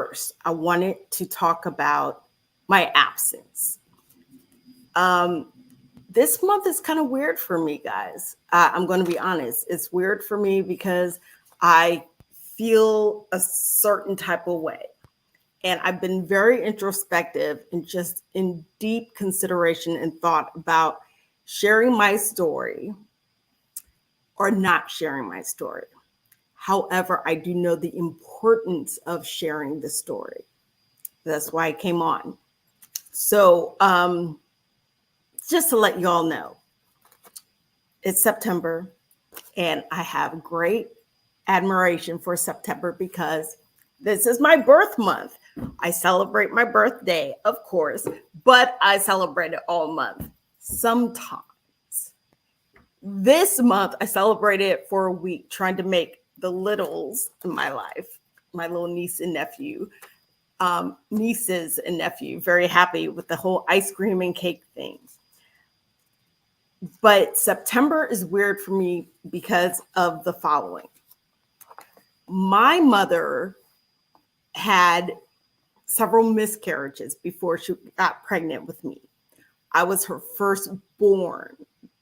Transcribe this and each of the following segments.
first, I wanted to talk about my absence. Um, this month is kind of weird for me, guys. I'm going to be honest. It's weird for me because I feel a certain type of way. And I've been very introspective and just in deep consideration and thought about sharing my story or not sharing my story. However, I do know the importance of sharing the story. That's why I came on. So, just to let y'all know, it's September, and I have great admiration for September because this is my birth month. I celebrate my birthday, of course, but I celebrate it all month. Sometimes. This month, I celebrated it for a week, trying to make the littles in my life, my little nieces and nephew, very happy with the whole ice cream and cake thing. But September is weird for me because of the following. My mother had several miscarriages before she got pregnant with me. I was her firstborn,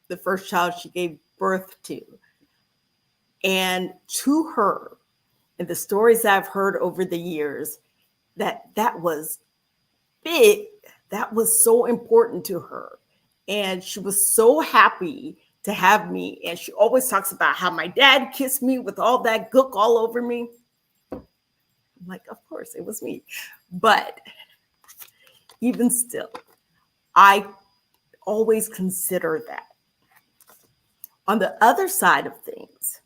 the first child she gave birth to. And to her, and the stories I've heard over the years, that was big. That was so important to her. And she was so happy to have me. And she always talks about how my dad kissed me with all that gook all over me. I'm like, of course, it was me. But even still, I always consider that. On the other side of things,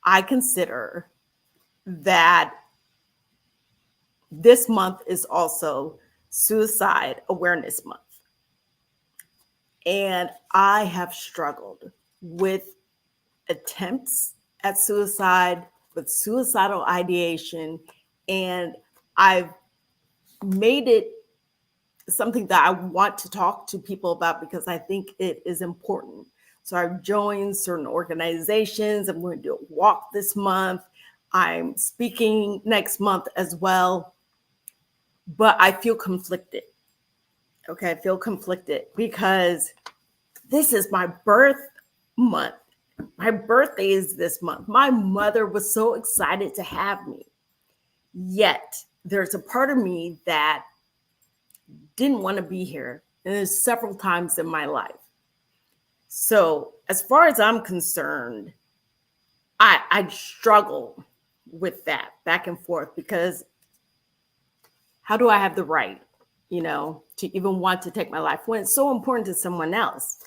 I consider that this month is also Suicide Awareness Month. And I have struggled with attempts at suicide, with suicidal ideation, and I've made it something that I want to talk to people about because I think it is important. So I've joined certain organizations. I'm going to do a walk this month. I'm speaking next month as well. But I feel conflicted. Okay, I feel conflicted because this is my birth month. My birthday is this month. My mother was so excited to have me. Yet there's a part of me that didn't want to be here. And there's several times in my life. So as far as I'm concerned, I struggle with that back and forth because how do I have the right, to even want to take my life when it's so important to someone else?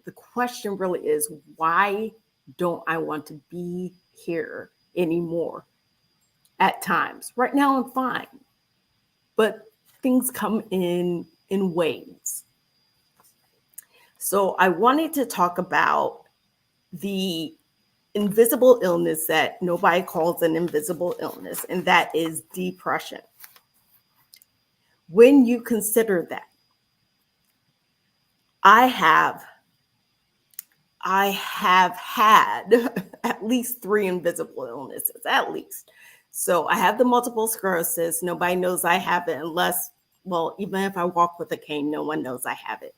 The question really is, why don't I want to be here anymore at times? Right now, I'm fine, but things come in waves. So I wanted to talk about the invisible illness that nobody calls an invisible illness, and that is depression. When you consider that, I have had at least 3 invisible illnesses, at least. So I have the multiple sclerosis. Nobody knows I have it unless, well, even if I walk with a cane, no one knows I have it.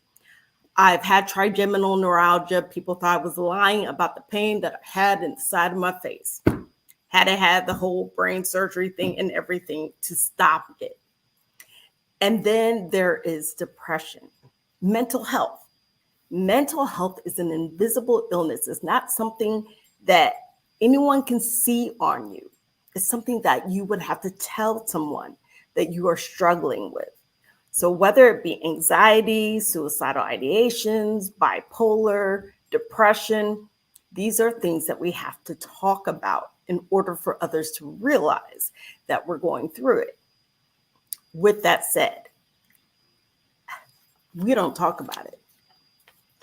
I've had trigeminal neuralgia. People thought I was lying about the pain that I had in the side of my face. Had the whole brain surgery thing and everything to stop it. And then there is depression, mental health. Mental health is an invisible illness. It's not something that anyone can see on you. It's something that you would have to tell someone that you are struggling with. So whether it be anxiety, suicidal ideations, bipolar, depression, these are things that we have to talk about in order for others to realize that we're going through it. With that said, we don't talk about it.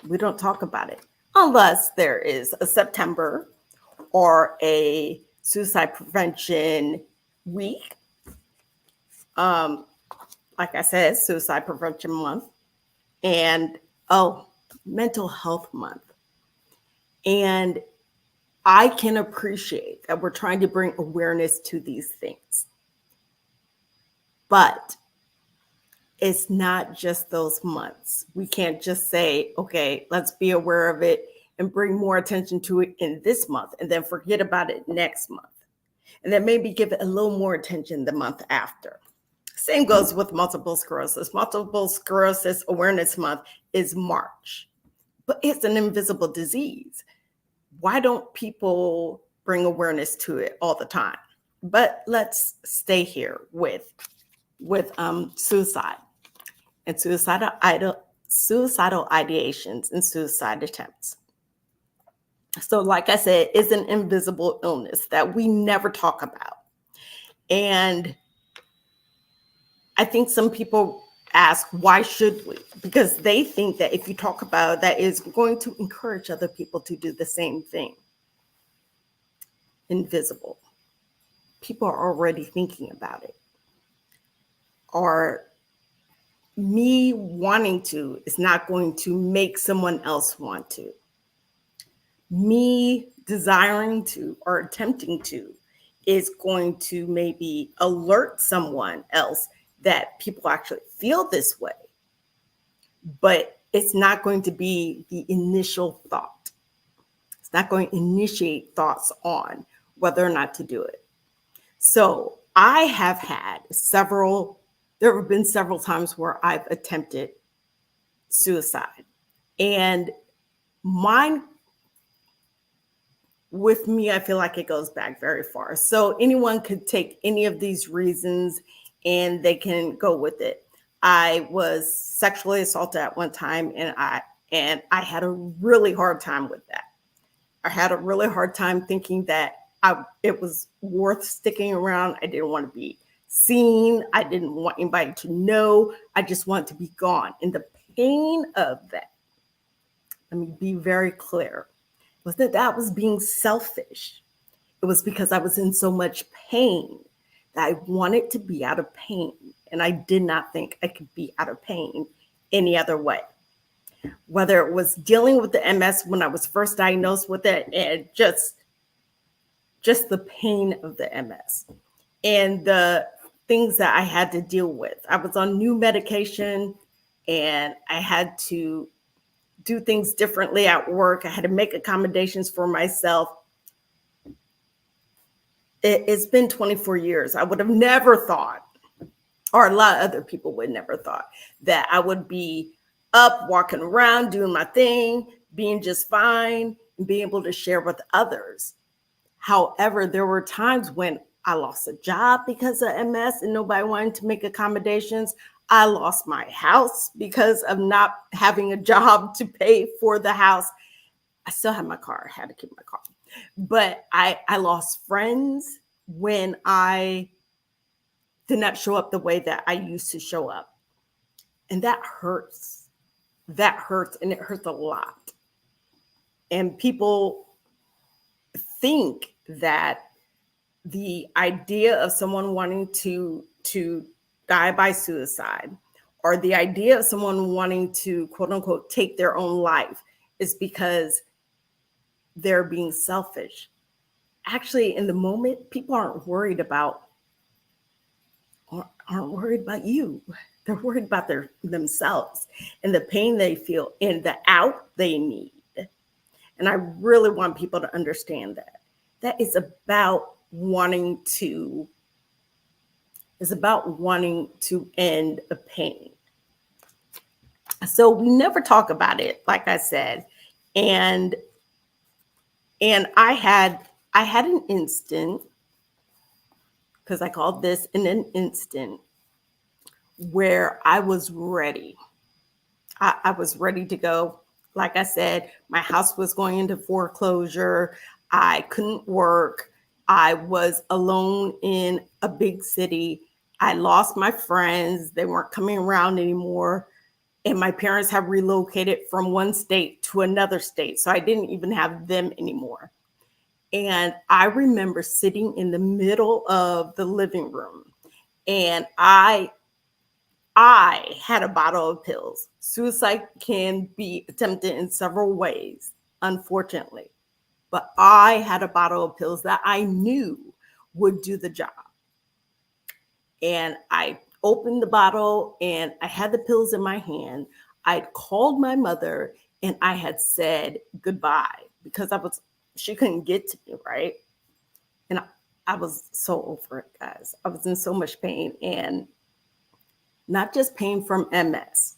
We don't talk about it unless there is a September or a suicide prevention week. Like I said, Suicide Prevention Month, and Mental Health Month. And I can appreciate that we're trying to bring awareness to these things. But it's not just those months. We can't just say, okay, let's be aware of it and bring more attention to it in this month and then forget about it next month. And then maybe give it a little more attention the month after. Same goes with multiple sclerosis. Multiple sclerosis awareness month is March, but it's an invisible disease. Why don't people bring awareness to it all the time? But let's stay here with suicide and suicidal ideations and suicide attempts. So, like I said, it's an invisible illness that we never talk about. And I think some people ask, why should we? Because they think that if you talk about it, that is going to encourage other people to do the same thing. Invisible. People are already thinking about it. Or me wanting to is not going to make someone else want to. Me desiring to or attempting to is going to maybe alert someone else that people actually feel this way, but it's not going to be the initial thought. It's not going to initiate thoughts on whether or not to do it. So I have had there have been several times where I've attempted suicide, and mine with me, I feel like it goes back very far. So anyone could take any of these reasons and they can go with it. I was sexually assaulted at one time, and I had a really hard time with that. I had a really hard time thinking that it was worth sticking around. I didn't want to be seen. I didn't want anybody to know. I just wanted to be gone. And the pain of that, let me be very clear, was that I was being selfish. It was because I was in so much pain that I wanted to be out of pain. And I did not think I could be out of pain any other way. Whether it was dealing with the MS when I was first diagnosed with it, and just the pain of the MS and the things that I had to deal with. I was on new medication and I had to do things differently at work. I had to make accommodations for myself. It's been 24 years. I would have never thought, or a lot of other people would never thought, that I would be up, walking around, doing my thing, being just fine, and being able to share with others. However, there were times when I lost a job because of MS and nobody wanted to make accommodations. I lost my house because of not having a job to pay for the house. I still had my car. I had to keep my car. But I lost friends when I did not show up the way that I used to show up. And that hurts. That hurts, and it hurts a lot. And people think that the idea of someone wanting to die by suicide, or the idea of someone wanting to, quote unquote, take their own life, is because they're being selfish. Actually, in the moment, people aren't worried about you. They're worried about themselves and the pain they feel and the out they need. And I really want people to understand that. That is about wanting to end a pain. So we never talk about it, like I said. And I had an instant, because I called this an instant, where I was ready. I was ready to go. Like I said, my house was going into foreclosure. I couldn't work. I was alone in a big city. I lost my friends. They weren't coming around anymore. And my parents have relocated from one state to another state. So I didn't even have them anymore. And I remember sitting in the middle of the living room, and I had a bottle of pills. Suicide can be attempted in several ways, unfortunately. But I had a bottle of pills that I knew would do the job. And I opened the bottle and I had the pills in my hand. I'd called my mother and I had said goodbye because she couldn't get to me, right? And I was so over it, guys. I was in so much pain, and not just pain from MS.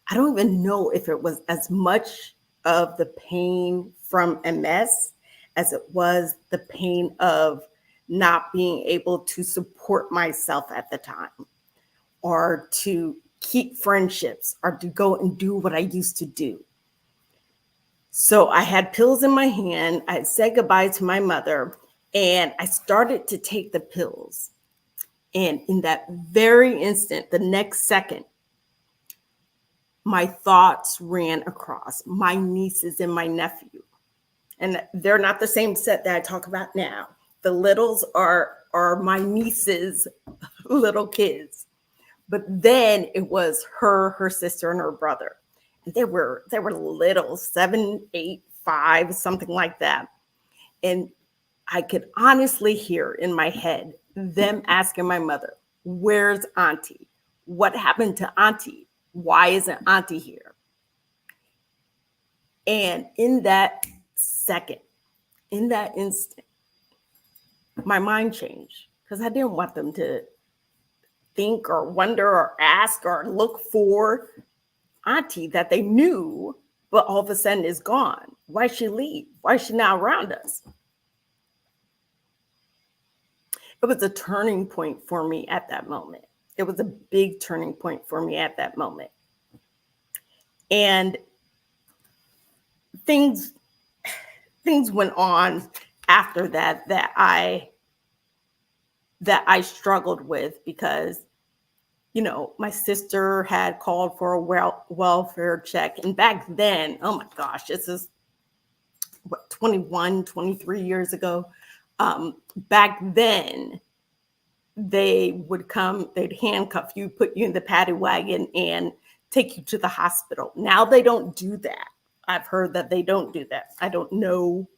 I don't even know if it was as much of the pain from MS as it was the pain of not being able to support myself at the time, or to keep friendships, or to go and do what I used to do. So I had pills in my hand. I had said goodbye to my mother, and I started to take the pills. And in that very instant, the next second, my thoughts ran across my nieces and my nephew. And they're not the same set that I talk about now. The littles are my nieces' little kids. But then it was her sister, and her brother. And they were little, 7, 8, 5, something like that. And I could honestly hear in my head them asking my mother, "Where's Auntie? What happened to Auntie? Why isn't Auntie here?" And in that second, in that instant, my mind changed, because I didn't want them to think or wonder or ask or look for Auntie that they knew, but all of a sudden is gone. Why she leave? Why is she not around us? It was a turning point for me at that moment. It was a big turning point for me at that moment. And things went on after that I struggled with, because my sister had called for a welfare check. And back then, oh my gosh, this is what, 21, 23 years ago. Back then, they would come, they'd handcuff you, put you in the paddy wagon, and take you to the hospital. Now they don't do that. I've heard that they don't do that. I don't know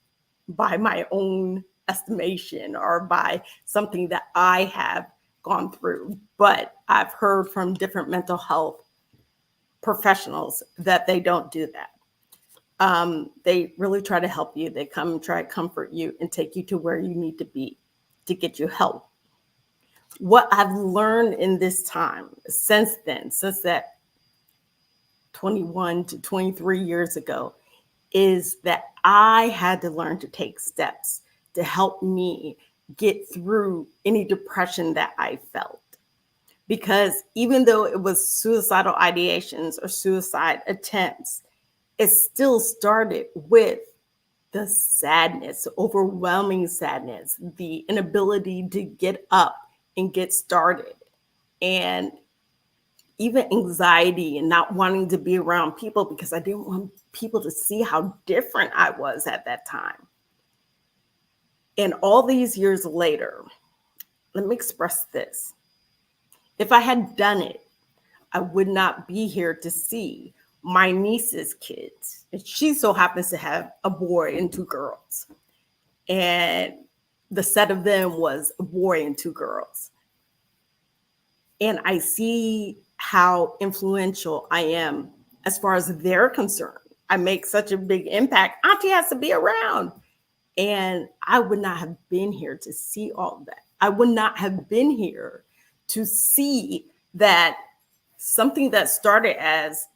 by my own estimation or by something that I have gone through, but I've heard from different mental health professionals that they don't do that. They really try to help you. They come and try to comfort you and take you to where you need to be to get you help. What I've learned in this time since then, since that 21 to 23 years ago, is that I had to learn to take steps to help me get through any depression that I felt. Because even though it was suicidal ideations or suicide attempts, it still started with the sadness, overwhelming sadness, the inability to get up and get started, and even anxiety and not wanting to be around people because I didn't want people to see how different I was at that time. And all these years later, let me express this. If I had done it, I would not be here to see my niece's kids. And she so happens to have a boy and 2 girls. And the set of them was a boy and 2 girls. And I see how influential I am as far as they're concerned. I make such a big impact. Auntie has to be around. And I would not have been here to see all of that. I would not have been here to see that something that started as,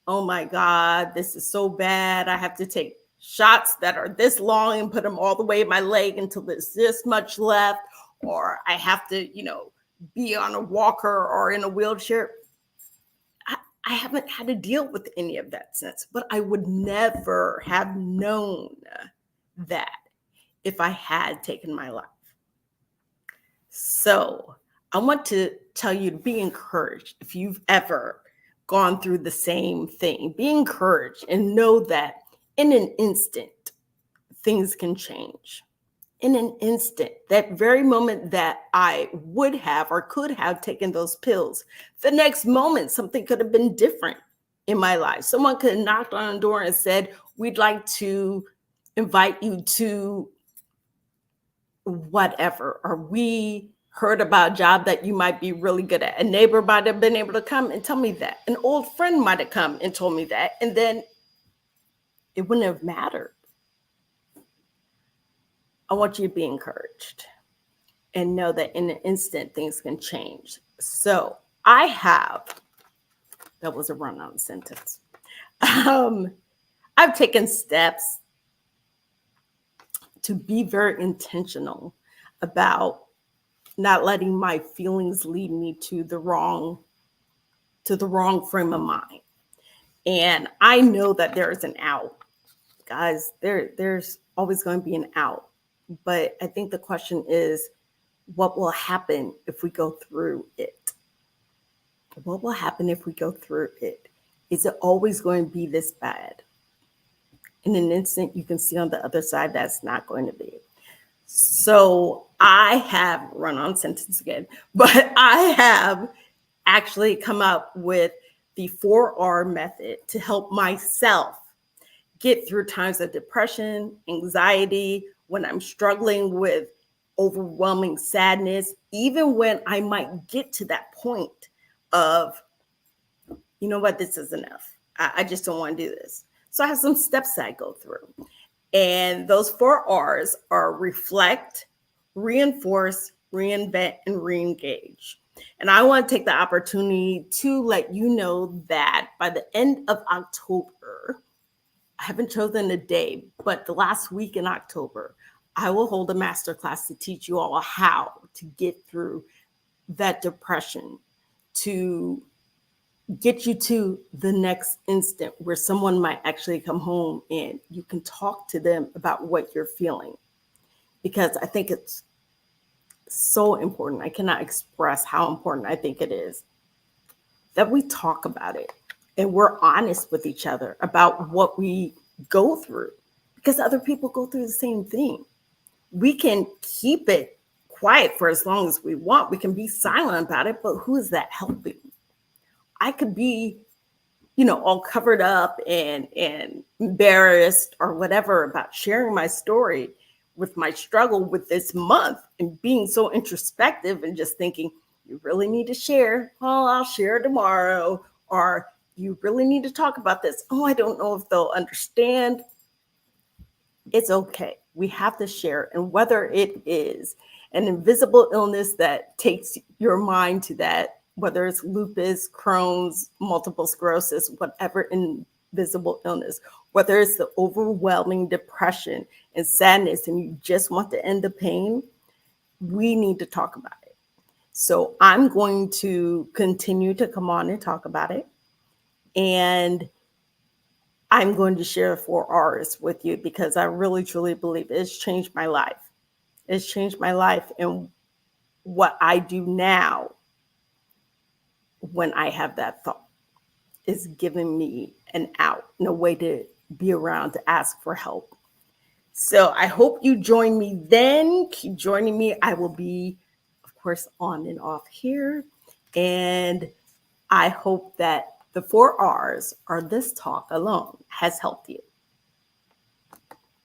oh my God, this is so bad. I have to take shots that are this long and put them all the way in my leg until there's this much left, or I have to, be on a walker or in a wheelchair. I haven't had to deal with any of that since, but I would never have known that if I had taken my life. So I want to tell you to be encouraged. If you've ever gone through the same thing, be encouraged and know that in an instant, things can change. In an instant, that very moment that I would have or could have taken those pills, the next moment, something could have been different in my life. Someone could have knocked on the door and said, "We'd like to invite you to whatever," or "We heard about a job that you might be really good at. A neighbor might have been able to come and tell me that. An old friend might have come and told me that. And then it wouldn't have mattered. I want you to be encouraged and know that in an instant things can change. So that was a run-on sentence. I've taken steps to be very intentional about not letting my feelings lead me to the wrong frame of mind. And I know that there is an out. Guys, there's always going to be an out. But I think the question is, what will happen if we go through it? What will happen if we go through it? Is it always going to be this bad? In an instant, you can see on the other side that's not going to be. So I have run on sentence again, but I have actually come up with the 4R method to help myself get through times of depression, anxiety, when I'm struggling with overwhelming sadness, even when I might get to that point of, you know what, this is enough. I just don't want to do this. So I have some steps that I go through. And those 4Rs are reflect, reinforce, reinvent, and reengage. And I want to take the opportunity to let you know that by the end of October, I haven't chosen a day, but the last week in October, I will hold a masterclass to teach you all how to get through that depression, to get you to the next instant where someone might actually come home and you can talk to them about what you're feeling. Because I think it's so important. I cannot express how important I think it is that we talk about it and we're honest with each other about what we go through, because other people go through the same thing. We can keep it quiet for as long as we want. We can be silent about it, but who is that helping? I could be, all covered up and embarrassed or whatever about sharing my story with my struggle with this month and being so introspective and just thinking, you really need to share. Oh, I'll share tomorrow. Or you really need to talk about this. Oh, I don't know if they'll understand. It's okay. We have to share. And whether it is an invisible illness that takes your mind to that, whether it's lupus, Crohn's, multiple sclerosis, whatever invisible illness, whether it's the overwhelming depression and sadness and you just want to end the pain, we need to talk about it. So I'm going to continue to come on and talk about it. And I'm going to share the 4Rs with you because I really, truly believe it's changed my life. It's changed my life. And what I do now when I have that thought is giving me an out and a way to be around to ask for help. So I hope you join me then. Keep joining me. I will be, of course, on and off here. And I hope that the 4Rs or this talk alone has helped you.